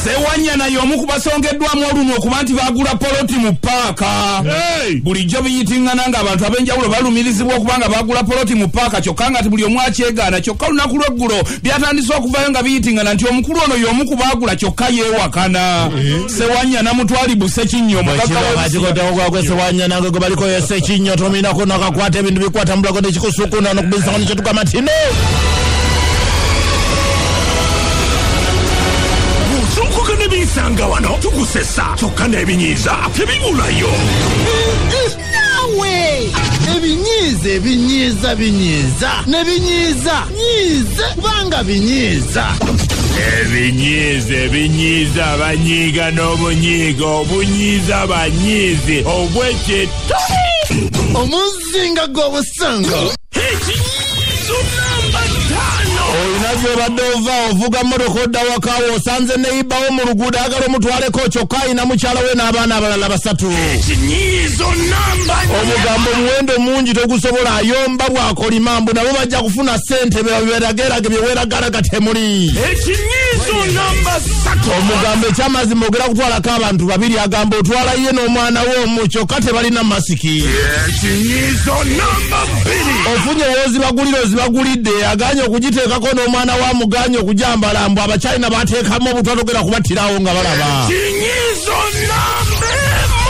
Sewanyana y'omu ku basongeddwamu oluno okuba nti baagula poloti mu paaka. Bulijjo biyitingana ng'abantu ab'enjawulo balumirizibwa okubanga baagula poloti mu paaka kyokka nga buli omu akyegaana kyokka olunaku lw'eggulo byatandise okuvayo nga biyitingana nti omukulu ono y'omu ku baagula kyokka yeewakana. Sewanyana mutwalibu Ssekinnyo omugagga Sewanyana ngwe baliko Ssekinnyo tominako nakakwata ebintu bikwata mbulako nekikusukuna nokubisa ni kyetugamba tino. Sukuka ne bisanga wano tukusesa kyokka n'ebinyiiza tebibulayo. Nawe ebinyiiza n'ebinyiiza nyiize kubanga binyiiza. Ebinyiiza banyiiga n'obunyiiga obunyiiza banyiizi obwekyeto omuzinga gw'obusanga. Ekinyiizo namba 5. Olina byobadde ovuga mmotoka odda wakawo osanze neyibawo mu luguudo agala omutwaleko kyokka ayina mukyala we n'abaana abalala 3. Ekinyiizo namba 4. Omugambo muwendo mungi togusobola ayomba bwakolima mbu nabo bajja kufuna ssente beragerage byeweragalaga temuli. Ekinyiizo namba 3. Omugambo ekyamazima ogera kutwalako abantu 2 agamba otwala ye n'omwana we omu kyokka tebalina masiki. Ekinyiizo namba 2. Ofunye ozibagulidde aganye okugiteekako n'omwana wa muganye okujambala mbu abakyalina bateekamu obutwatogera kubattirawo nga balaba. Ekinyiizo namba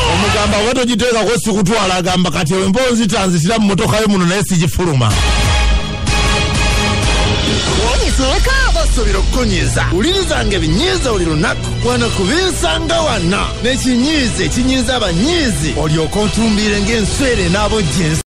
1. Omugamba bwe togiteekako sikutwala agamba kati emponzi tanzitira mu motoka ye muno naye sigifuluma. Basuubira okukonyiiza ulirizanga ebinyiiza buli lunaku wano kubisanga wana n'ekinyiiza ekinyiiza abanyiizi olyoka ontumbire ng'enswere n'abojjensi.